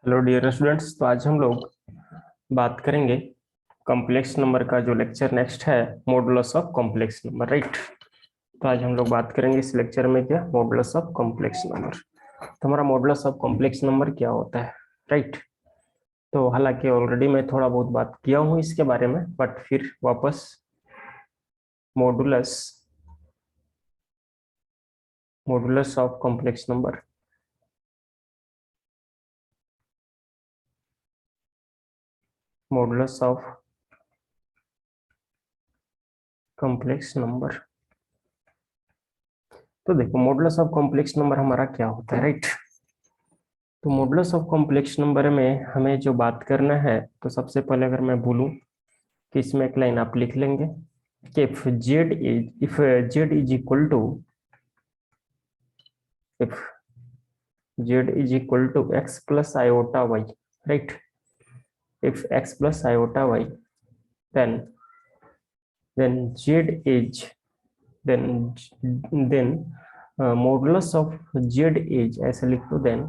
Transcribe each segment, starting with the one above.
Hello dear students. तो आज हम लोग बात करेंगे कॉम्प्लेक्स नंबर का जो लेक्चर नेक्स्ट है, modulus of complex number, right. तो आज हम लोग बात करेंगे इस लेक्चर में क्या, मॉडुलस ऑफ कॉम्प्लेक्स नंबर। तो हमारा मॉडुलस ऑफ कॉम्प्लेक्स नंबर क्या होता है, राइट। तो हालांकि ऑलरेडी मैं थोड़ा बहुत बात किया हूँ इसके बारे में, बट फिर वापस modulus modulus of complex number, modulus of complex number. तो देखो मॉडुलस ऑफ कॉम्प्लेक्स नंबर हमारा क्या होता है, राइट। तो मॉडुलस ऑफ कॉम्प्लेक्स नंबर में हमें जो बात करना है, तो सबसे पहले अगर मैं बोलूं कि इसमें एक लाइन आप लिख लेंगे कि if Z is equal to if Z is equal to X plus iota Y, right. If X plus iota Y, then then Z is then then modulus of Z is, ऐसे लिख दो, then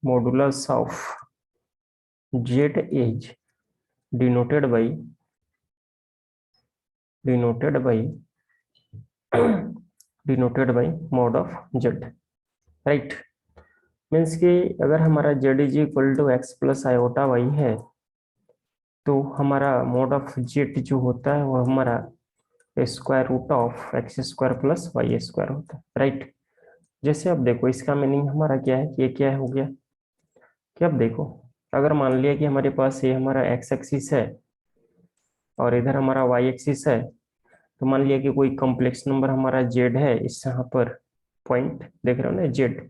modulus of Z is denoted by denoted by denoted by mod of Z, right. Means कि अगर हमारा Z is equal to X plus iota Y है, तो हमारा mod of Z जो होता है वो हमारा square root of X square plus Y square होता है, राइट। जैसे अब देखो इसका मीनिंग हमारा क्या है, ये क्या हो गया कि अब देखो, अगर मान लिया कि हमारे पास ये हमारा एक्स एक्सिस है और इधर हमारा वाई एक्सिस है, तो मान लिया कि कोई कॉम्प्लेक्स नंबर हमारा जेड है, इस यहाँ पर पॉइंट देख रहे हो ना जेड,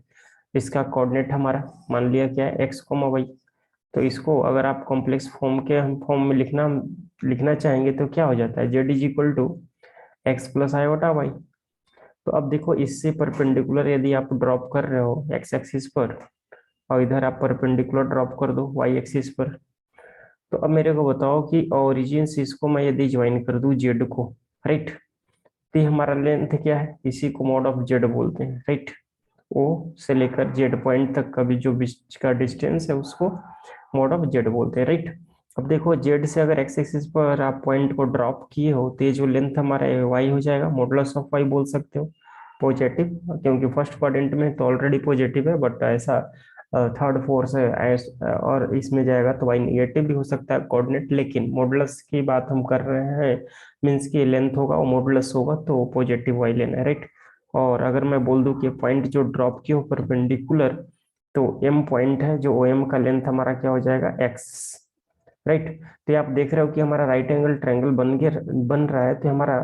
इसका कोऑर्डिनेट हमारा मान लिया क्या है, एक्स कोमा वाई। तो इसको अगर आप कॉम्प्लेक्स फॉर्म में लिखना लिखना चाहेंगे तो क्या हो जाता है, Z is equal to X plus iota Y. तो अब देखो इससे परपेंडिकुलर यदि आप ड्रॉप कर रहे हो एक्स एक्सिस पर, और इधर आप परपेंडिकुलर ड्रॉप कर दो वाई एक्सिस पर, तो अब मेरे को बताओ कि ओरिजिन से इसको मैं यदि ज्वाइन कर दूं जेड को, राइट, तो ये हमारा लेंथ क्या है, इसी को मॉड ऑफ जेड बोलते हैं, राइट। ओ से लेकर जेड पॉइंट तक का भी जो बीच का डिस्टेंस है उसको मॉड ऑफ जेड बोलते हैं, राइट। अब देखो जेड से अगर एक्स एक्सिस पर आप पॉइंट को ड्रॉप किए हो, तो ये जो लेंथ हमारा वाई हो जाएगा, मॉडुलस ऑफ वाई बोल सकते हो, पॉजिटिव, क्योंकि फर्स्ट क्वाड्रेंट में तो ऑलरेडी पॉजिटिव है, बट ऐसा थर्ड फोर्स है और इसमें जाएगा तो वाई निगेटिव भी हो सकता है कोऑर्डिनेट, लेकिन मॉडुलस की बात हम कर रहे हैं, मीन्स की लेंथ होगा और मॉडुलस होगा तो पॉजिटिव वाई लेना है, राइट। और अगर मैं बोल दूं कि पॉइंट जो ड्रॉप की हो परपेंडिकुलर, तो एम पॉइंट है, जो ओ एम का लेंथ हमारा क्या हो जाएगा, एक्स, राइट। तो ये आप देख रहे हो कि हमारा राइट एंगल ट्रायंगल बन रहा है, तो हमारा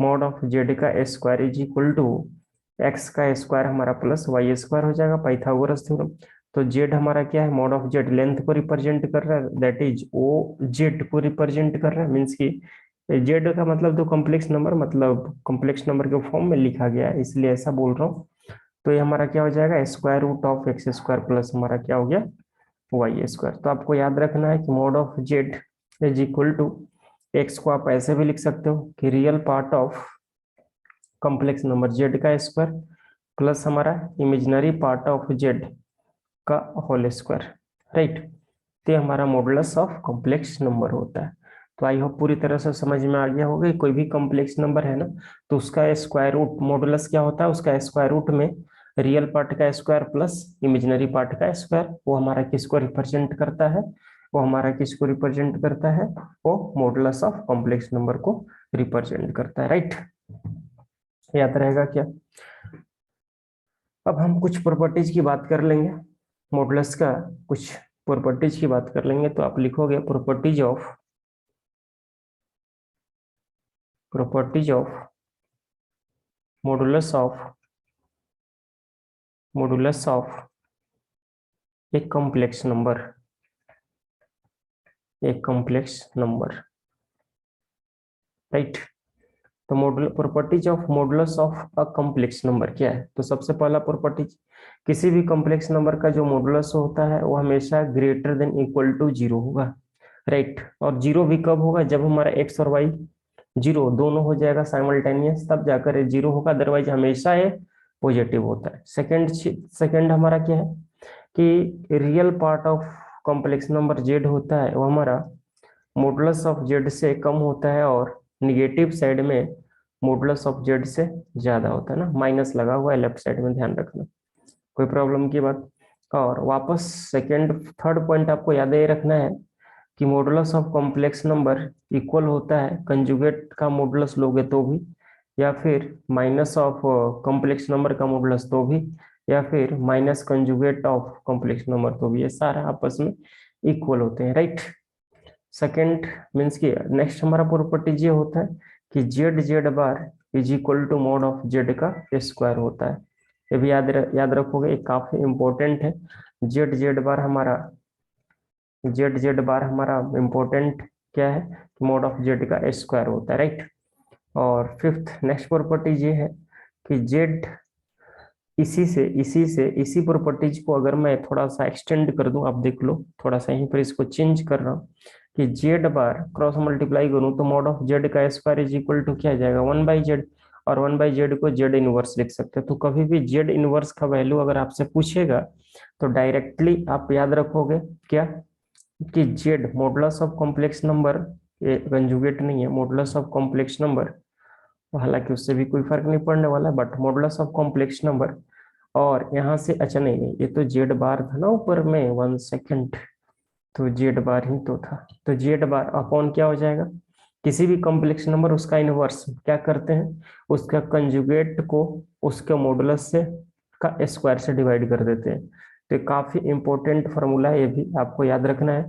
मॉड ऑफ जेड का square is equal to X का स्क्वायर हमारा प्लस वाई स्क्वायर हो जाएगा, पाइथागोरस थ्योरम। तो जेड हमारा क्या है, मॉड ऑफ जेड लेंथ को रिप्रेजेंट कर रहा है, दैट इज ओ जेड को रिप्रेजेंट कर रहा है, मीन्स की जेड का मतलब तो कॉम्प्लेक्स नंबर, मतलब कॉम्प्लेक्स नंबर के फॉर्म में लिखा गया है, इसलिए ऐसा बोल रहा हूँ। तो ये हमारा क्या हो जाएगा, square root of X square plus हमारा क्या हो गया, वाई स्क्वायर। तो आपको याद रखना है कि mod of Z is equal to, X को आप ऐसे भी लिख सकते हो कि real part of complex number Z का स्क्वायर प्लस हमारा इमेजिनरी पार्ट ऑफ जेड का होल स्क्वायर, राइट। तो ये हमारा मॉडुलस ऑफ कॉम्प्लेक्स नंबर होता है। तो आई होप पूरी तरह से समझ में आ गया होगा कि कोई भी कॉम्प्लेक्स नंबर है ना, तो उसका स्क्वायर रूट मॉडुलस क्या होता है, उसका स्क्वायर रूट में रियल पार्ट का स्क्वायर प्लस इमेजिनरी पार्ट का स्क्वायर, वो हमारा किसको रिप्रेजेंट करता है, वो हमारा किसको रिप्रेजेंट करता है, वो मॉडुलस ऑफ कॉम्प्लेक्स नंबर को रिप्रेजेंट करता है, राइट। याद रहेगा क्या। अब हम कुछ प्रॉपर्टीज की बात कर लेंगे, मॉडुलस का कुछ प्रॉपर्टीज की बात कर लेंगे। तो आप लिखोगे properties of modulus of modulus of एक कॉम्प्लेक्स नंबर, एक कॉम्प्लेक्स नंबर, राइट। तो module properties of modulus of a complex number क्या है, तो सबसे पहला प्रॉपर्टीज, किसी भी कॉम्प्लेक्स नंबर का जो मॉडुलस होता है वो हमेशा greater than equal to zero होगा, राइट। और जीरो भी कब होगा, जब हमारा एक्स और वाई जीरो दोनों हो जाएगा साइमल्टेनियस, तब जाकर ये जीरो होगा, अदरवाइज हमेशा ये पॉजिटिव होता है। सेकंड हमारा क्या है कि real part of complex number Z होता है वो हमारा मॉडुलस ऑफ जेड से कम होता है और निगेटिव साइड में मॉडुलस ऑफ जेड से ज्यादा होता है ना, माइनस लगा हुआ है लेफ्ट साइड में, ध्यान रखना, कोई प्रॉब्लम की बात। और वापस थर्ड पॉइंट आपको याद ये रखना है कि modulus of complex number equal होता है कंजुगेट का मॉडुलस लोगे तो भी, या फिर माइनस ऑफ कॉम्प्लेक्स नंबर का मॉडुलस तो भी, या फिर minus conjugate of complex number तो भी, ये सारा आपस में इक्वल होते हैं, राइट। सेकेंड मीन्स की नेक्स्ट हमारा प्रॉपर्टी ये होता है कि Z Z bar is equal to mod of Z का स्क्वायर होता है। ये भी याद रखोगे, ये काफी इंपॉर्टेंट है। जेड जेड बार हमारा इंपॉर्टेंट क्या है कि मॉड ऑफ जेड का स्क्वायर होता है, राइट। और फिफ्थ नेक्स्ट प्रॉपर्टी ये है कि जेड इसी प्रॉपर्टीज को अगर मैं थोड़ा सा एक्सटेंड कर दूं, आप देख लो थोड़ा सा यहीं पर इसको चेंज कर रहा हूँ कि जेड बार क्रॉस मल्टीप्लाई करूं तो मॉड ऑफ जेड का स्क्वायर इज इक्वल टू क्या आ जाएगा 1/z, और 1/z को जेड इनवर्स लिख सकते हैं। तो कभी भी जेड इनवर्स का वैल्यू अगर आपसे पूछेगा तो डायरेक्टली आप याद रखोगे क्या कि Z modulus of complex number, ये कंजुगेट नहीं है, मॉडुलस ऑफ कॉम्प्लेक्स नंबर, हालांकि उससे भी कोई फर्क नहीं पड़ने वाला है, but modulus of complex number. और यहाँ से अच्छा नहीं, ये तो जेड बार था ना ऊपर में, 1 सेकेंड, तो जेड बार ही तो था, तो जेड बार अपॉन क्या हो जाएगा, किसी भी कॉम्प्लेक्स नंबर उसका इनवर्स क्या करते हैं, उसका कंजुगेट को उसके मॉडुलस से का स्क्वायर से डिवाइड कर देते हैं। तो ये काफी इंपॉर्टेंट फार्मूला है, ये भी आपको याद रखना है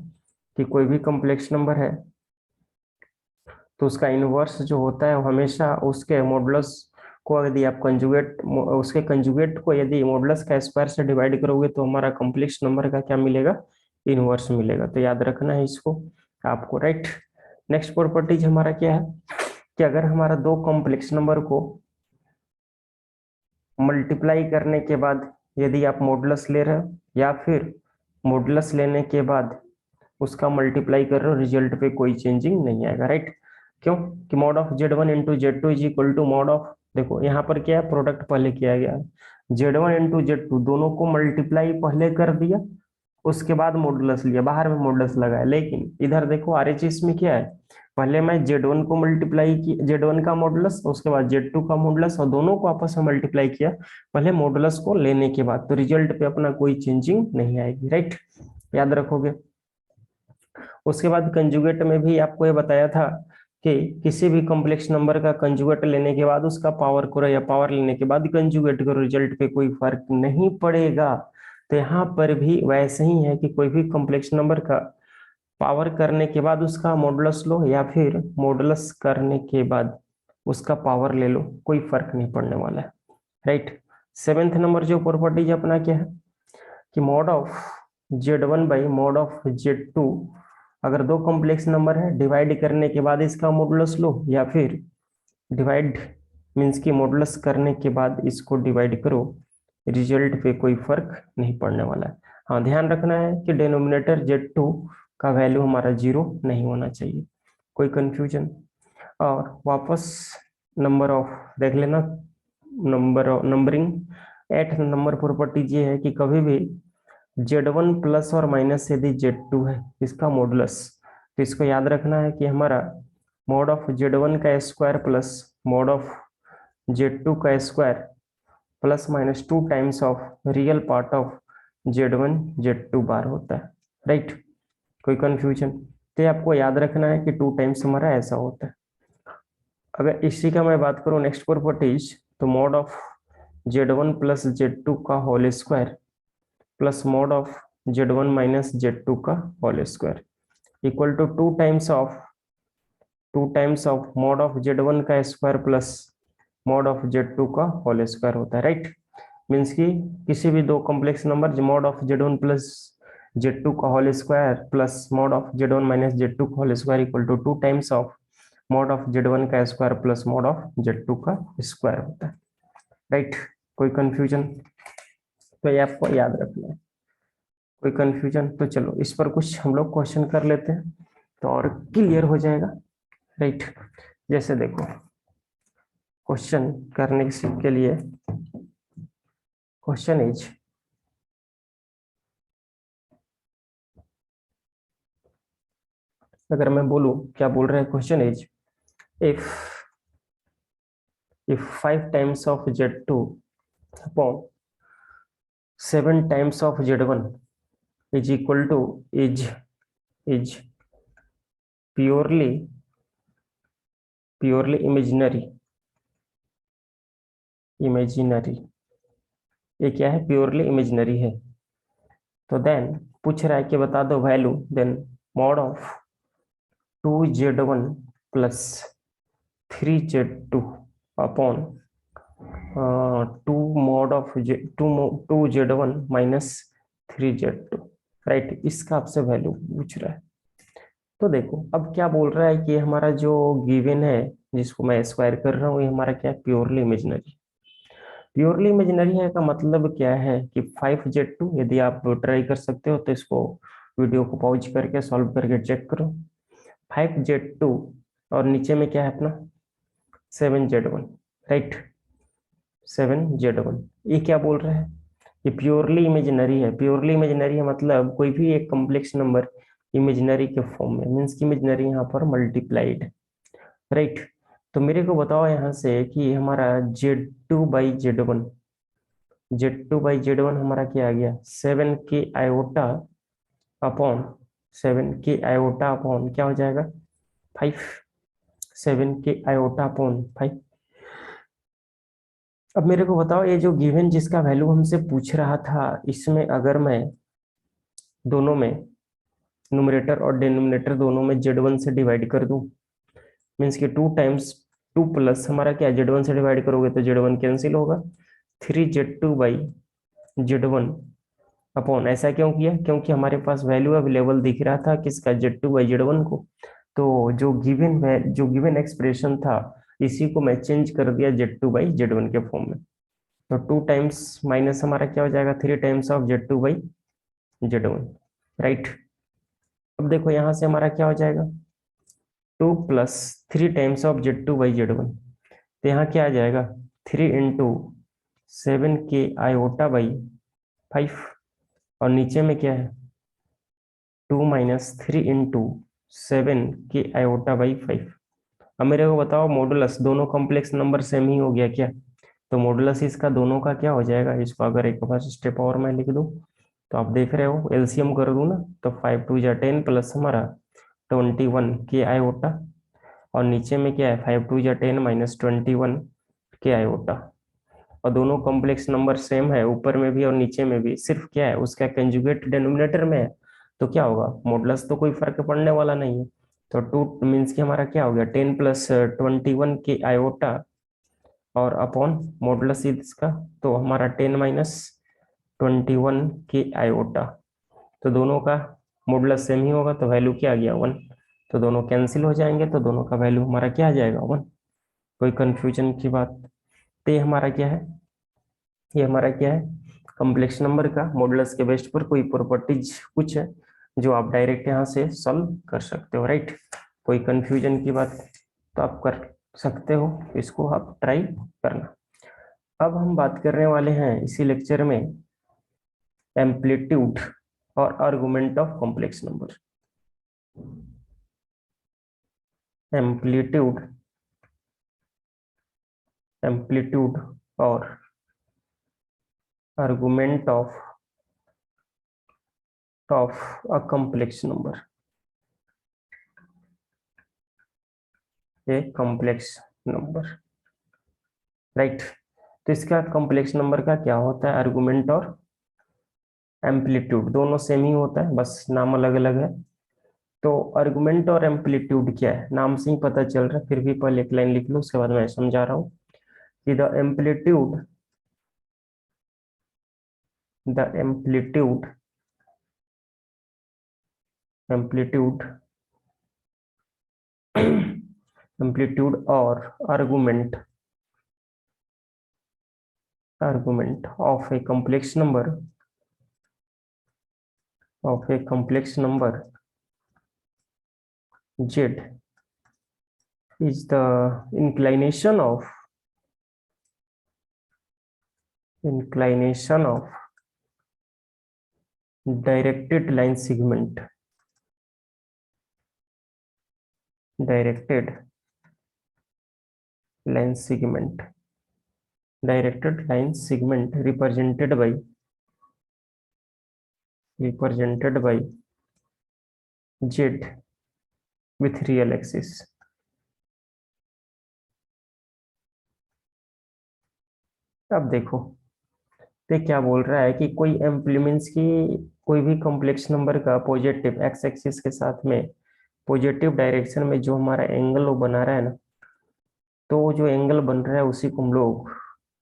कि कोई भी कॉम्प्लेक्स नंबर है तो उसका इनवर्स जो होता है वो हमेशा उसके मॉडुलस को, यदि आप कंजुगेट को यदि मॉडुलस का स्क्वायर से डिवाइड करोगे तो हमारा कॉम्प्लेक्स नंबर का क्या मिलेगा, इनवर्स मिलेगा। तो याद रखना है इसको आपको, राइट। नेक्स्ट प्रॉपर्टीज हमारा क्या है कि अगर हमारा दो कॉम्प्लेक्स नंबर को मल्टीप्लाई करने के बाद यदि आप मॉडुलस ले रहे हो या फिर मॉडुलस लेने के बाद उसका मल्टीप्लाई कर रहे हो, रिजल्ट पे कोई चेंजिंग नहीं आएगा, राइट। क्यों कि mod of Z1 into Z2 is equal to mod of, देखो यहाँ पर क्या है, प्रोडक्ट पहले किया गया है, Z1 इंटू Z2 दोनों को मल्टीप्लाई पहले कर दिया, उसके बाद मॉडुलस लिया, बाहर में मॉडुलस लगाया। लेकिन इधर देखो RHS में क्या है, पहले मैं Z1 को मल्टीप्लाई की, Z1 का मॉडुलस, उसके बाद Z2 का मॉडुलस, और दोनों को आपस में मल्टीप्लाई किया पहले मॉडुलस को लेने के बाद, तो रिजल्ट पे अपना कोई चेंजिंग नहीं आएगी, राइट, याद रखोगे। उसके बाद कंजुगेट में भी आपको ये बताया था कि किसी भी कॉम्प्लेक्स नंबर का कंजुगेट लेने के बाद उसका पावर करो या पावर लेने के बाद कंजुगेट करो, रिजल्ट पे कोई फर्क नहीं पड़ेगा। तो यहाँ पर भी वैसे ही है कि कोई भी कॉम्प्लेक्स नंबर का पावर करने के बाद उसका मॉडुलस लो या फिर मॉडुलस करने के बाद उसका पावर ले लो, कोई फर्क नहीं पड़ने वाला है, राइट। सेवेंथ नंबर जो प्रॉपर्टीज अपना क्या है कि mod of Z1 by mod of Z2, अगर दो कॉम्प्लेक्स नंबर है डिवाइड करने के बाद इसका मॉडुलस लो या फिर डिवाइड मीन्स की मॉडुलस करने के बाद इसको डिवाइड करो, रिजल्ट पे कोई फर्क नहीं पड़ने वाला है। हाँ ध्यान रखना है कि डिनोमिनेटर Z2 का वैल्यू हमारा 0 नहीं होना चाहिए, कोई कंफ्यूजन। और वापस नंबर ऑफ देख लेना, नंबरिंग 8 नंबर प्रॉपर्टी ये है कि कभी भी Z1 प्लस और माइनस यदि Z2 है इसका मॉडुलस, तो इसको याद रखना है कि हमारा मॉड ऑफ Z1 का square plus mod of Z2 का square plus minus 2 times of real part of Z1 Z2 बार होता है, राइट, कोई कंफ्यूजन। तो आपको याद रखना है कि 2 टाइम्स हमारा ऐसा होता है। अगर इसी का मैं बात करूं नेक्स्ट प्रॉपर्टीज, तो mod of Z1 plus Z2 का whole square plus mod of Z1 minus Z2 का whole square equal to 2 times of mod of Z1 का square plus mod of Z2 का होल स्क्वायर होता है, right. Means की किसी भी दो complex number mod of Z1 plus Z2 का whole square plus mod of Z1 minus Z2 का whole square equal to 2 times of mod of Z1 का square plus mod of Z2 का square होता है, राइट, कोई confusion. तो ये आपको याद रखना है, कोई कंफ्यूजन। तो चलो इस पर कुछ हम लोग क्वेश्चन कर लेते हैं तो और क्लियर हो जाएगा, राइट। जैसे देखो क्वेश्चन करने के लिए क्वेश्चन इज, अगर मैं बोलूं, क्या बोल रहा है question is, if 5 times of Z2 upon 7 times of Z1 is equal to, is purely imaginary, ये क्या है, प्योरली इमेजिनरी है। तो देन पूछ रहा है कि बता दो value, then mod of 2Z1 plus 3Z2 upon 2Z1 minus 3Z2, right, इसका आपसे वैल्यू पूछ रहा है। तो देखो अब क्या बोल रहा है कि हमारा जो गिवन है, जिसको मैं स्क्वायर कर रहा हूँ, ये हमारा क्या है, प्योरली इमेजिनरी। प्योरली इमेजिनरी है का मतलब क्या है कि 5Z2, यदि आप ट्राई कर सकते हो तो इसको वीडियो को पॉज करके सॉल्व करके चेक करो। 5Z2 और नीचे में क्या है अपना 7Z1, राइट, 7Z1। ये क्या बोल रहा है, ये प्योरली इमेजिनरी है। प्योरली इमेजिनरी है मतलब कोई भी एक कॉम्प्लेक्स नंबर इमेजिनरी के फॉर्म में, मीन्स की इमेजिनरी यहाँ पर मल्टीप्लाइड, राइट। तो मेरे को बताओ यहाँ से कि हमारा Z2/Z1, Z2/Z1 हमारा क्या आ गया, 7 के आयोटा अपॉन क्या हो जाएगा 5, 7 के आयोटा अपॉन 5। अब मेरे को बताओ ये जो गिवन जिसका वैल्यू हमसे पूछ रहा था, इसमें अगर मैं दोनों में न्यूमरेटर और डिनोमिनेटर दोनों में Z1 से डिवाइड कर दूं, मीन्स कि 2 टाइम्स 2 प्लस हमारा क्या, Z1 से डिवाइड करोगे तो Z1 कैंसिल होगा, 3Z2/Z1 अपॉन, ऐसा क्यों किया, क्योंकि हमारे पास वैल्यू अवेलेबल दिख रहा था किसका, Z2/Z1 को। तो जो गिवन एक्सप्रेशन था, इसी को मैं चेंज कर दिया Z2/Z1 के फॉर्म में। तो 2 टाइम्स माइनस हमारा क्या हो जाएगा, 3 टाइम्स ऑफ Z2/Z1, राइट। अब देखो यहाँ से हमारा क्या हो जाएगा, 2 प्लस 3 टाइम्स ऑफ Z2/Z1, तो यहाँ क्या आ जाएगा, 3 इंटू 7 के आयोटा/5, और नीचे में क्या है 2 माइनस 3 इंटू 7 के आयोटा/5। अब मेरे को बताओ मॉडुलस, दोनों कॉम्प्लेक्स नंबर सेम ही हो गया क्या, तो मॉडुलस इसका दोनों का क्या हो जाएगा, इसको अगर एक बार स्टेप और मैं लिख दूं, तो आप देख रहे हो एलसीएम कर दूं ना, तो 5 2 10 प्लस हमारा 21 के आयोटा, और नीचे में क्या है 5 2 10 माइनस 21 के आयोटा। और दोनों कॉम्प्लेक्स नंबर सेम है, ऊपर में भी और नीचे में भी, सिर्फ क्या है उसका कंजुगेट डिनोमिनेटर में है, तो क्या होगा मॉडुलस तो कोई फर्क पड़ने वाला नहीं है। तो 2 मीन्स कि हमारा क्या हो गया 10 प्लस 21 के आयोटा, और अपॉन मॉडुलस इसका, तो हमारा 10 माइनस 21 के आयोटा। तो दोनों का मॉडुलस सेम ही होगा, तो वैल्यू क्या आ गया 1। तो दोनों कैंसिल हो जाएंगे, तो दोनों का वैल्यू हमारा क्या आ जाएगा 1। कोई कंफ्यूजन की बात, तो ये हमारा क्या है, ये हमारा क्या है, कॉम्प्लेक्स नंबर का मॉडुलस के बेस पर कोई प्रॉपर्टीज कुछ है जो आप डायरेक्ट यहाँ से सॉल्व कर सकते हो, राइट। कोई कंफ्यूजन की बात तो आप कर सकते हो, इसको आप ट्राई करना। अब हम बात करने वाले हैं इसी लेक्चर में एम्पलीट्यूड और argument of complex number. Amplitude, amplitude और argument of a complex number, a complex number, right. तो इसका कॉम्प्लेक्स नंबर का क्या होता है, आर्गुमेंट और एम्पलीट्यूड दोनों सेम ही होता है, बस नाम अलग अलग है। तो आर्गुमेंट और एम्पलीट्यूड क्या है, नाम से ही पता चल रहा है, फिर भी पहले एक लाइन लिख लो, उसके बाद मैं समझा रहा हूँ कि द एम्पलीट्यूड एम्पलीट्यूड और argument of A complex number Z is the inclination of inclination of directed line segment, directed line segment, directed line segment represented by z with real axis. अब देखो, ये क्या बोल रहा है कि कोई एम्प्लीमेंट्स की कोई भी कॉम्प्लेक्स नंबर का पॉजिटिव एक्स एक्सिस के साथ में पॉजिटिव डायरेक्शन में जो हमारा एंगल वो बना रहा है ना, तो जो एंगल बन रहा है उसी को हम लोग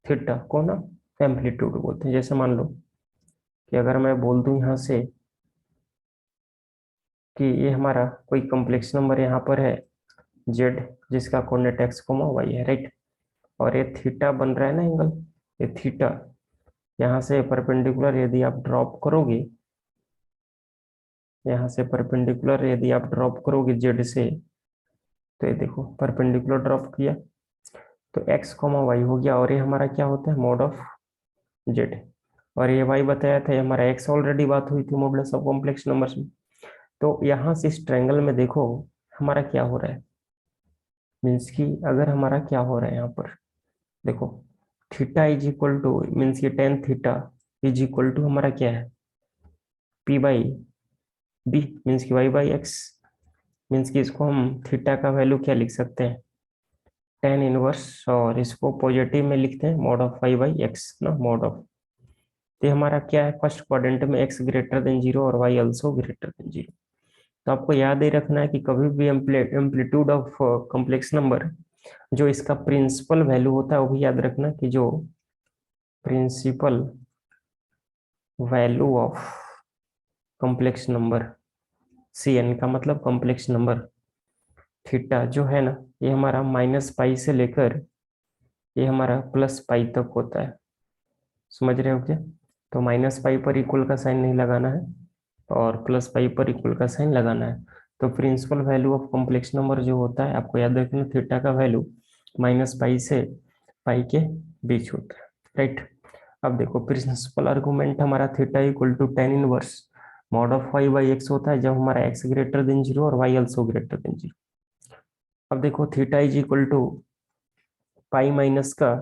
थीटा को ना एम्पलीट्यूड बोलते हैं। जैसे मान लो कि अगर मैं बोल दूं यहाँ से कि ये हमारा कोई कॉम्प्लेक्स नंबर यहाँ पर है जेड, जिसका कोऑर्डिनेट एक्स कोमा वाई है, राइट, और ये थीटा बन रहा है ना एंगल, ये थीटा यहाँ से परपेंडिकुलर यदि आप ड्रॉप करोगे, यहाँ से परपेंडिकुलर यदि आप ड्रॉप करोगे जेड से, तो ये देखो परपेंडिकुलर ड्रॉप किया तो एक्स कोमा वाई हो गया, और ये हमारा क्या होता है मॉड ऑफ जेड, और ये वाई बताया था, ये हमारा एक्स ऑलरेडी बात हुई थी मॉडुलस ऑफ कॉम्प्लेक्स नंबर्स में। तो यहाँ से इस ट्रायंगल में देखो हमारा क्या हो रहा है, मीन्स कि अगर हमारा क्या हो रहा है यहाँ पर देखो, theta is equal to means कि tan theta is equal to हमारा क्या है पी बाई बी, मीन्स की वाई बाई एक्स, मीन्स कि इसको हम थीटा का वैल्यू क्या लिख सकते हैं टेन इनवर्स, और इसको पॉजिटिव में लिखते हैं mod of Y by X ना, मॉड ऑफ, तो हमारा क्या है फर्स्ट क्वाड्रेंट में एक्स ग्रेटर देन जीरो और Y also greater than zero. तो आपको याद ही रखना है कि कभी भी एम्पलीट्यूड ऑफ कॉम्प्लेक्स नंबर जो इसका प्रिंसिपल वैल्यू होता है वो भी याद रखना कि जो principal value of complex number C N का मतलब कॉम्प्लेक्स नंबर थीटा जो है ना, ये हमारा माइनस पाई से लेकर ये हमारा प्लस पाई तक होता है। समझ रहे हो क्या? तो माइनस पाई पर इक्वल का साइन नहीं लगाना है और प्लस पाई पर इक्वल का साइन लगाना है। तो principal value of complex number जो होता है आपको याद रखना, थीटा का वैल्यू माइनस पाई से पाई के बीच होता है, राइट। अब देखो प्रिंसिपल आर्गुमेंट हमारा theta equal to tan inverse mod of Y by X होता है जब हमारा एक्स ग्रेटर देन जीरो और Y also greater than zero. अब देखो theta is equal to pi minus का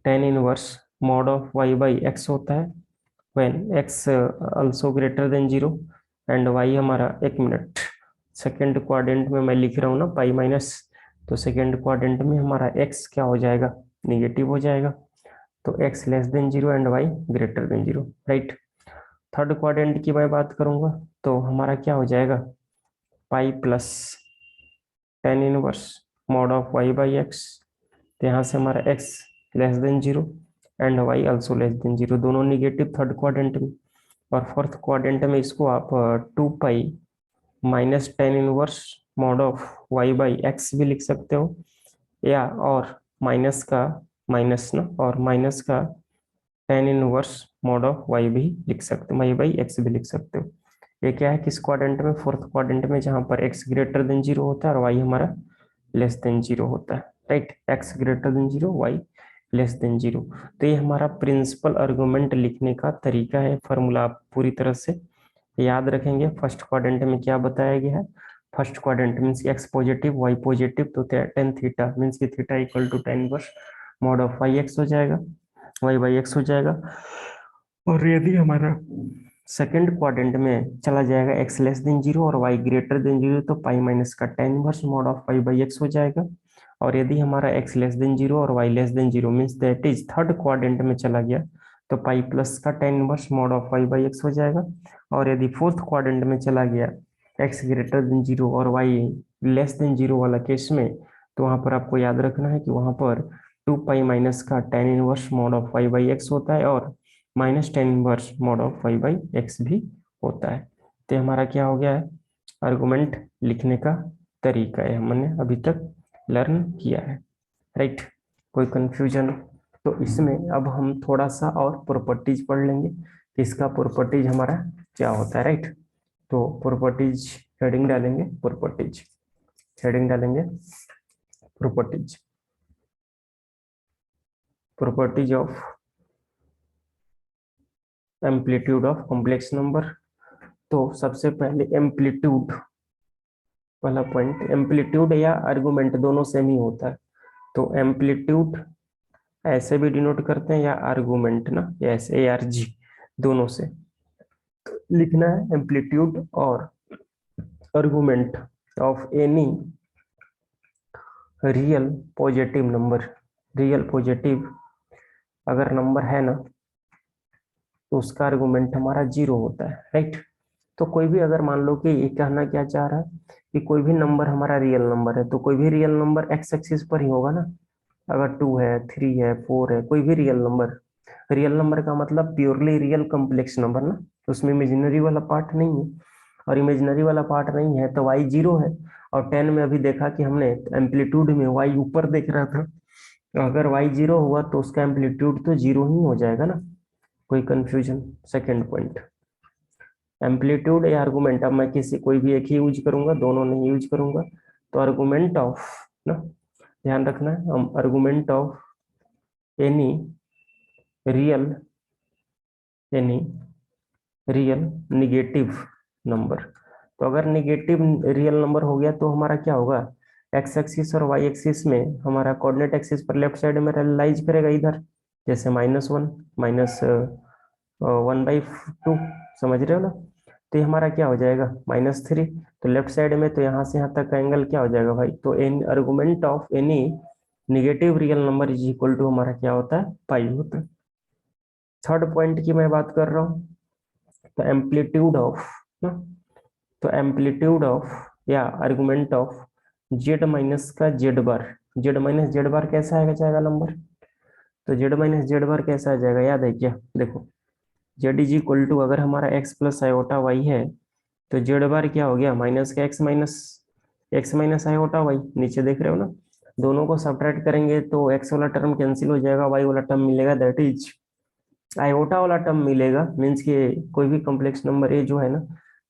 tan inverse mod of Y by X होता है when X also greater than zero and Y हमारा, एक मिनट, सेकेंड क्वाड्रेंट में मैं लिख रहा हूँ ना पाई माइनस, तो सेकेंड क्वाड्रेंट में हमारा एक्स क्या हो जाएगा निगेटिव हो जाएगा, तो X less than zero and Y greater than zero, right. Third quadrant की मैं बात करूंगा तो हमारा क्या हो जाएगा pi plus tan inverse mod of Y by X, तो यहाँ से हमारा X less than zero and Y also less than zero, दोनों निगेटिव थर्ड क्वाड्रेंट में। और फोर्थ क्वाड्रेंट में इसको आप two pi minus tan inverse mod of Y by X भी लिख सकते हो, या और माइनस का माइनस ना, और माइनस का tan inverse mod of Y भी लिख सकते हो, वाई बाई एक्स भी लिख सकते हो। ये क्या है किस क्वाड्रेंट में, फोर्थ क्वाड्रेंट में, जहां पर एक्स ग्रेटर देन जीरो होता है और वाई हमारा लेस देन जीरो होता है, right. X greater than zero Y less than zero. तो ये हमारा प्रिंसिपल आर्गुमेंट लिखने का तरीका है, फॉर्मूला आप पूरी तरह से याद रखेंगे। फर्स्ट क्वाड्रेंट में क्या बताया गया है, first quadrant means X positive Y positive, तो टेन थीटा मीन्स की theta equal to tan inverse mod of Y X हो जाएगा, वाई बाई एक्स हो जाएगा। और यदि हमारा सेकेंड क्वाड्रेंट में चला जाएगा एक्स लेस देन जीरो और वाई ग्रेटर देन जीरो, तो पाई माइनस का tan inverse mod of Y by X हो जाएगा। और यदि हमारा एक्स लेस देन जीरो और Y less than zero means that is third quadrant में चला गया, तो पाई प्लस का tan inverse mod of Y by X हो जाएगा। और यदि फोर्थ क्वाड्रेंट में चला गया एक्स ग्रेटर देन जीरो और वाई लेस देन जीरो वाला केस में, तो वहां पर आपको याद रखना है कि वहां पर टू पाई माइनस का tan inverse mod of Y by X होता है और minus tan inverse mod of Y by X भी होता है। तो हमारा क्या हो गया है आर्गुमेंट लिखने का तरीका है, हमने अभी तक लर्न किया है, राइट। कोई कंफ्यूजन? तो इसमें अब हम थोड़ा सा और प्रॉपर्टीज पढ़ लेंगे, इसका प्रॉपर्टीज हमारा क्या होता है, राइट। तो प्रॉपर्टीज हेडिंग डालेंगे, प्रॉपर्टीज हेडिंग डालेंगे, properties, properties of amplitude of complex number. तो सबसे पहले एम्पलीट्यूड वाला पॉइंट, एम्पलीट्यूड या आर्गुमेंट दोनों सेम ही होता है, तो एम्पलीट्यूड ऐसे भी डिनोट करते हैं या आर्गुमेंट ना, या ऐसे ARG दोनों से लिखना है। एम्पलीट्यूड और argument of any real positive number, real positive अगर नंबर है ना तो उसका आर्गुमेंट हमारा 0 होता है, राइट। तो कोई भी अगर मान लो कि ये कहना क्या चाह रहा है कि कोई भी नंबर हमारा रियल नंबर है, तो कोई भी रियल नंबर एक्स एक्सिस पर ही होगा ना। अगर 2 है, 3 है, 4 है, कोई भी रियल नंबर, रियल नंबर का मतलब प्योरली रियल कॉम्प्लेक्स नंबर ना, उसमें इमेजिनरी वाला पार्ट नहीं है, और इमेजिनरी वाला पार्ट नहीं है तो वाई 0 है। और 10 में अभी देखा कि हमने एम्पलीट्यूड में वाई ऊपर देख रहा था, तो अगर वाई 0 हुआ तो उसका एम्पलीट्यूड तो 0 ही हो जाएगा ना। कोई कंफ्यूजन? सेकेंड पॉइंट, एम्पलीट्यूड या आर्गुमेंट, अब मैं किसी कोई भी एक ही यूज करूंगा, दोनों नहीं यूज करूंगा। तो आर्गुमेंट ऑफ ना, ध्यान रखना है, argument of any real, any real negative number. तो अगर निगेटिव रियल नंबर हो गया तो हमारा क्या होगा, एक्स एक्सिस और वाई एक्सिस में हमारा कोऑर्डिनेट एक्सिस पर लेफ्ट साइड में रियलाइज करेगा इधर, जैसे -1, -1/2, समझ रहे हो ना। तो ये हमारा क्या हो जाएगा, -3। तो लेफ्ट साइड में तो यहाँ से यहाँ तक का एंगल क्या हो जाएगा भाई, तो an argument of any negative real number is equal to हमारा क्या होता है, पाई होता है। थर्ड पॉइंट की मैं बात कर रहा हूँ, तो एम्पलीट्यूड ऑफ ना, तो एम्पलीट्यूड ऑफ या आर्गुमेंट ऑफ जेड माइनस का जेड बार, जेड माइनस जेड बार कैसा आएगा जाएगा नंबर, तो जेड माइनस जेड बार कैसा आ जाएगा, याद है क्या, देखो जेड इज इक्वल टू अगर हमारा एक्स प्लस आयोटा वाई है, तो जेड बार क्या हो गया, माइनस का एक्स माइनस आयोटा वाई, नीचे देख रहे हो ना। दोनों को सब्ट्रैक्ट करेंगे तो एक्स वाला टर्म कैंसिल हो जाएगा, वाई वाला टर्म मिलेगा, दैट इज आयोटा वाला टर्म मिलेगा, मीन्स कि कोई भी कॉम्प्लेक्स नंबर ए जो है ना,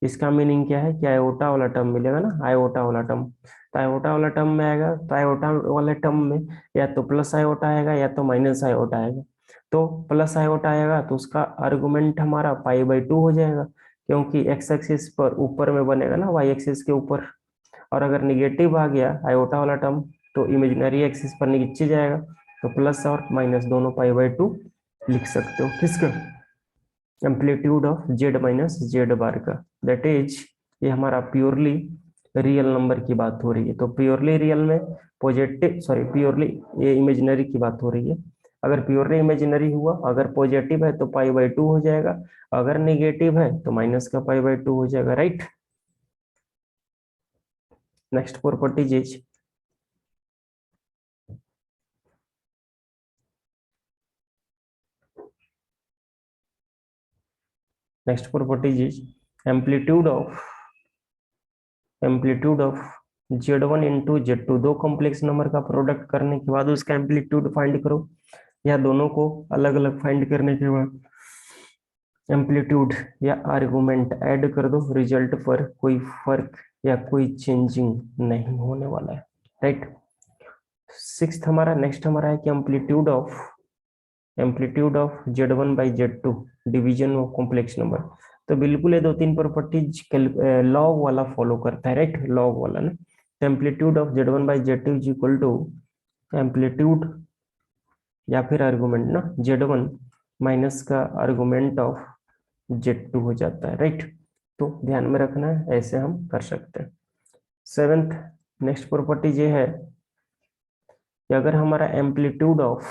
इसका मीनिंग क्या है कि आयोटा वाला टर्म मिलेगा ना, आयोटा वाला टर्म। तो आयोटा वाला टर्म में आएगा, तो आयोटा वाले टर्म में या तो प्लस आयोटा आएगा या तो माइनस आयोटा आएगा। तो प्लस आयोटा आएगा तो उसका आर्गुमेंट हमारा पाई/2 हो जाएगा, क्योंकि एक्स एक्सिस पर ऊपर में बनेगा ना, वाई एक्सिस के ऊपर। और अगर निगेटिव आ गया आयोटा वाला टर्म तो इमेजिनरी एक्सिस पर नीचे जाएगा, तो प्लस और माइनस दोनों पाई/2 लिख सकते हो, किसका, amplitude of Z minus Z bar का, दैट इज ये हमारा प्योरली रियल नंबर की बात हो रही है। तो प्योरली रियल में पॉजिटिव, सॉरी प्योरली ये इमेजिनरी की बात हो रही है। अगर प्योरली इमेजिनरी हुआ, अगर पॉजिटिव है तो पाई/2 हो जाएगा, अगर निगेटिव है तो माइनस का पाई/2 हो जाएगा, right. Next properties is, next properties is amplitude of, amplitude of Z1 into Z2, दो कॉम्प्लेक्स नंबर का प्रोडक्ट करने के बाद उसका एम्पलीट्यूड फाइंड करो, या दोनों को अलग अलग फाइंड करने के बाद एम्पलीट्यूड या आर्गुमेंट ऐड कर दो, रिजल्ट पर कोई फर्क या कोई चेंजिंग नहीं होने वाला है, राइट। सिक्स्थ हमारा, नेक्स्ट हमारा है कि amplitude of Z1/Z2 division of complex number. तो बिल्कुल ये दो तीन प्रॉपर्टीज लॉग वाला फॉलो करता है, राइट, लॉग वाला ना। तो amplitude of Z1/Z2 is equal to amplitude या फिर आर्गुमेंट ना Z1 माइनस का आर्गुमेंट ऑफ Z2 हो जाता है, राइट। तो ध्यान में रखना है, ऐसे हम कर सकते हैं। सेवेंथ, नेक्स्ट प्रॉपर्टी ये है कि अगर हमारा एम्पलीट्यूड ऑफ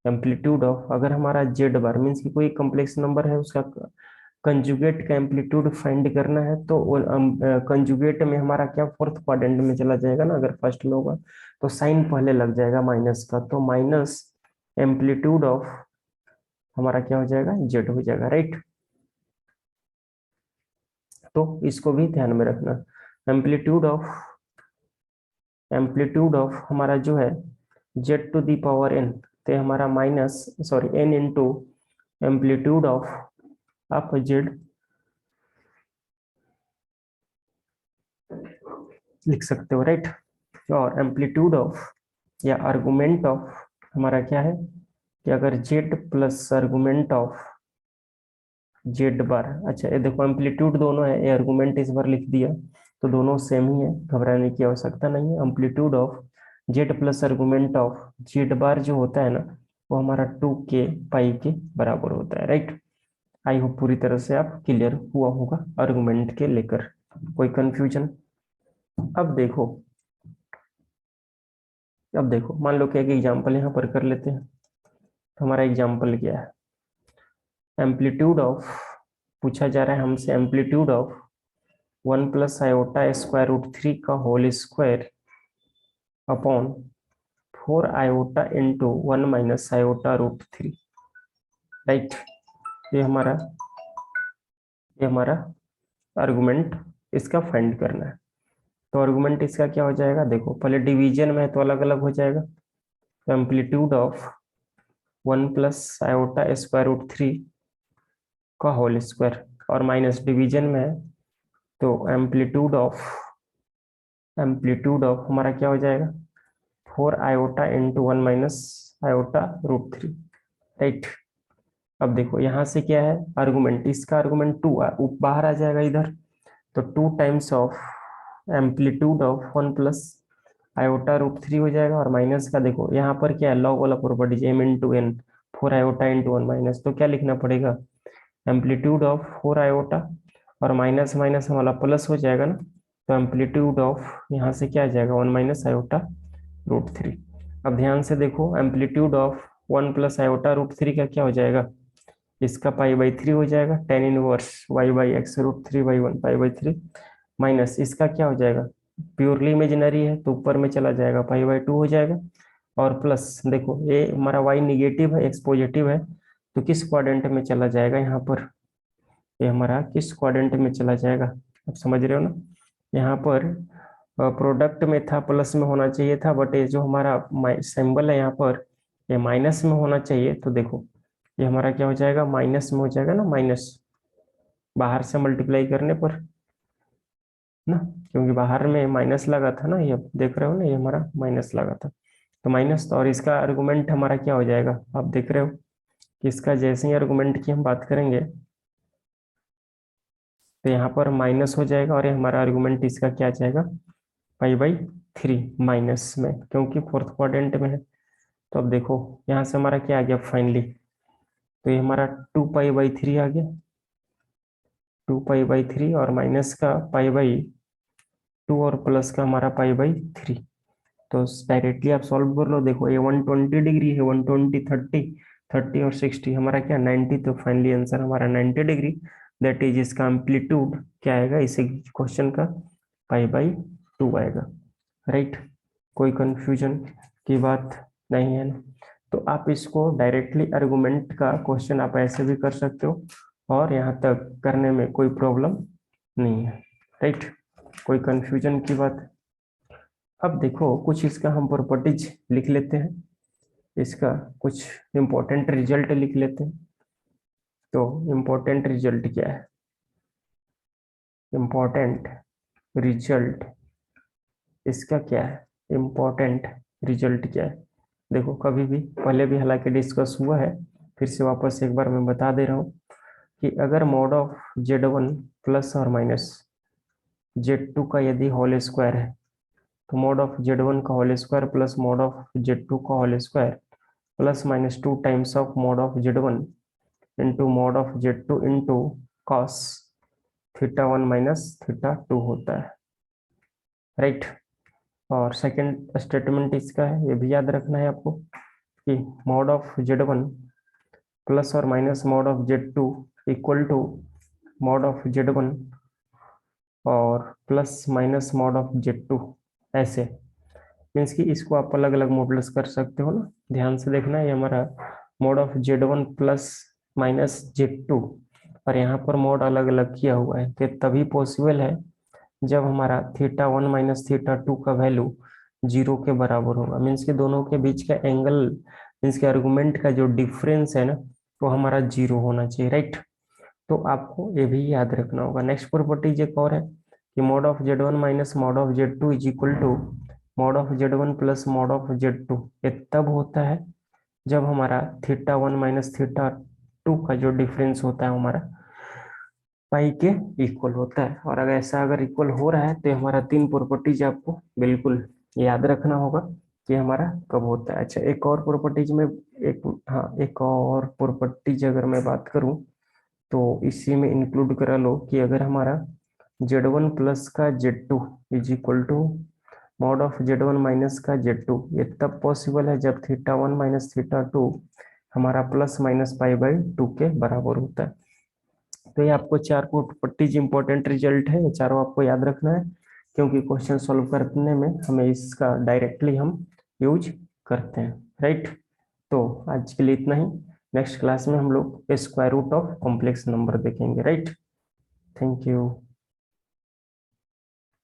अगर हमारा जेड बार मीन्स कि कोई कॉम्प्लेक्स नंबर है, उसका कंजुगेट का एम्पलीट्यूड फाइंड करना है, तो कंजुगेट में हमारा क्या फोर्थ क्वाड्रेंट में चला जाएगा ना, अगर फर्स्ट में होगा तो साइन पहले लग जाएगा माइनस का, तो माइनस एम्पलीट्यूड ऑफ हमारा क्या हो जाएगा, जेड हो जाएगा, राइट। तो इसको भी ध्यान में रखना, एम्पलीट्यूड ऑफ हमारा जो है Z⁴n, तो हमारा minus, sorry n into amplitude of आप जेड लिख सकते हो, राइट। और एम्पलीट्यूड ऑफ या आर्गुमेंट ऑफ हमारा क्या है कि अगर Z plus argument of Z bar. अच्छा ये देखो एम्पलीट्यूड दोनों है, ये आर्गुमेंट इस बार लिख दिया तो दोनों सेम ही है, घबराने की आवश्यकता नहीं है। Amplitude of Z plus argument of Z bar जो होता है ना, वो हमारा 2k पाई के बराबर होता है, राइट। आई होप पूरी तरह से आप क्लियर हुआ होगा आर्गुमेंट के लेकर, कोई कंफ्यूजन। अब देखो, अब देखो मान लो कि एक एग्जांपल यहाँ पर कर लेते हैं। तो हमारा एग्जांपल क्या है, एम्पलीट्यूड ऑफ, पूछा जा रहा है हमसे एम्पलीट्यूड ऑफ 1 + i² का whole square upon 4i into 1 - i√3, right. ये हमारा ये हमारा आर्गुमेंट, इसका फाइंड करना है। तो आर्गुमेंट इसका क्या हो जाएगा, देखो पहले डिवीजन में है तो अलग अलग हो जाएगा। तो एम्पलीट्यूड ऑफ 1 + i√3 का होल स्क्वायर, और माइनस डिवीजन में है तो एम्पलीट्यूड ऑफ हमारा क्या हो जाएगा, 4i इंटू 1 - i√3, राइट। अब देखो यहाँ से क्या है आर्गुमेंट, इसका आर्गुमेंट 2 बाहर आ जाएगा इधर, तो 2 times of amplitude of 1 + i√3 हो जाएगा, और माइनस का देखो यहाँ पर क्या है लॉग वाला properties m into n, 4i into 1 minus, तो क्या लिखना पड़ेगा एम्पलीट्यूड ऑफ 4i, और माइनस माइनस हमारा प्लस हो जाएगा ना, तो एम्पलीट्यूड ऑफ यहाँ से क्या आ जाएगा 1 - i√3। अब ध्यान से देखो एम्पलीट्यूड ऑफ 1 + i√3 का क्या हो जाएगा, इसका π/3 हो जाएगा, tan इनवर्स y/x√3/1 π/3, माइनस इसका क्या हो जाएगा, प्योरली इमेजिनरी है तो ऊपर में चला जाएगा π/2 हो जाएगा, और प्लस देखो ये हमारा y निगेटिव है x पॉजिटिव है, तो किस क्वाड्रेंट में चला जाएगा यहाँ पर, ये हमारा किस क्वाड्रेंट में चला जाएगा, आप समझ रहे हो ना। यहाँ पर प्रोडक्ट में था प्लस में होना चाहिए था, बट ये जो हमारा सिंबल है यहाँ पर ये माइनस में होना चाहिए, तो देखो ये हमारा क्या हो जाएगा माइनस में हो जाएगा ना, माइनस बाहर से मल्टीप्लाई करने पर ना, क्योंकि बाहर में माइनस लगा था ना, ये देख रहे हो ना, ये हमारा माइनस लगा था तो माइनस, तो और इसका आर्गुमेंट हमारा क्या हो जाएगा, आप देख रहे हो कि इसका जैसे ही आर्गुमेंट की हम बात करेंगे तो यहाँ पर माइनस हो जाएगा, और ये हमारा आर्गुमेंट इसका क्या आ जाएगा π/3 माइनस में, क्योंकि फोर्थ क्वाड्रेंट में है। तो अब देखो यहाँ से हमारा क्या आ गया फाइनली, तो ये हमारा 2π/3 आ गया, 2π/3, और माइनस का π/2, और प्लस का हमारा π/3। तो डायरेक्टली आप सॉल्व कर लो, देखो ये 120 डिग्री है, 120 30 30 और 60 हमारा क्या 90, तो फाइनली आंसर हमारा 90 डिग्री, दैट इज इसका एम्पलीट्यूड क्या आएगा इस क्वेश्चन का π/2 आएगा, राइट। कोई कंफ्यूजन की बात नहीं है ना। तो आप इसको डायरेक्टली आर्गुमेंट का क्वेश्चन आप ऐसे भी कर सकते हो, और यहाँ तक करने में कोई प्रॉब्लम नहीं है, राइट। कोई कंफ्यूजन की बात। अब देखो कुछ इसका हम प्रॉपर्टीज लिख लेते हैं, इसका कुछ इंपॉर्टेंट रिजल्ट लिख लेते हैं। तो इंपॉर्टेंट रिजल्ट क्या है, इंपॉर्टेंट रिजल्ट इसका क्या है, इंपॉर्टेंट रिजल्ट क्या है, देखो कभी भी पहले भी हालांकि डिस्कस हुआ है, फिर से वापस एक बार मैं बता दे रहा हूँ कि अगर मॉड ऑफ z1 प्लस और माइनस z2 का यदि होल स्क्वायर है, तो मॉड ऑफ z1 का whole square plus mod of z2 का whole square plus minus 2 times of mod of z1 into mod of z2 into cos θ1 minus θ2 होता है, right. और सेकंड स्टेटमेंट इसका है, ये भी याद रखना है आपको कि मॉड ऑफ z1 प्लस और minus mod of z2 equal to mod of z1 और plus minus mod of z2, ऐसे मीन्स कि इसको आप अलग अलग मॉडल्स कर सकते हो ना। ध्यान से देखना, ये हमारा mod of z1 plus minus z2, और यहाँ पर मॉड अलग अलग किया हुआ है, तो तभी पॉसिबल है जब हमारा θ1 माइनस θ2 का वैल्यू 0 के बराबर होगा, मीन्स कि दोनों के बीच का एंगल, मीन्स के आर्गुमेंट का जो डिफरेंस है ना, वो हमारा 0 होना चाहिए, राइट। तो आपको ये भी याद रखना होगा। नेक्स्ट प्रॉपर्टीज एक और है कि mod of z1 minus mod of z2 is equal to mod of z1 plus mod of z2, ये तब होता है जब हमारा θ1 माइनस θ2 का जो डिफरेंस होता है हमारा पाई के इक्वल होता है। और अगर ऐसा अगर इक्वल हो रहा है तो हमारा तीन प्रॉपर्टीज आपको बिल्कुल याद रखना होगा कि हमारा कब होता है। अच्छा, एक और प्रॉपर्टीज में एक, हाँ, एक और प्रॉपर्टीज अगर मैं बात करूं तो इसी में इंक्लूड करा लो कि अगर हमारा Z1 प्लस का Z2 is equal to mod of Z1 minus का Z2, ये तब पॉसिबल है जब थीटा 1 माइनस थीटा 2 हमारा प्लस माइनस पाई बाई 2 के बराबर होता है। तो ये आपको चार प्रॉपर्टीज इंपॉर्टेंट रिजल्ट है, ये चारों आपको याद रखना है, क्योंकि क्वेश्चन सॉल्व करने में हमें इसका डायरेक्टली हम यूज करते हैं। राइट, तो आज के लिए इतना ही। नेक्स्ट क्लास में हम लोग square root of complex number देखेंगे। Right, thank you.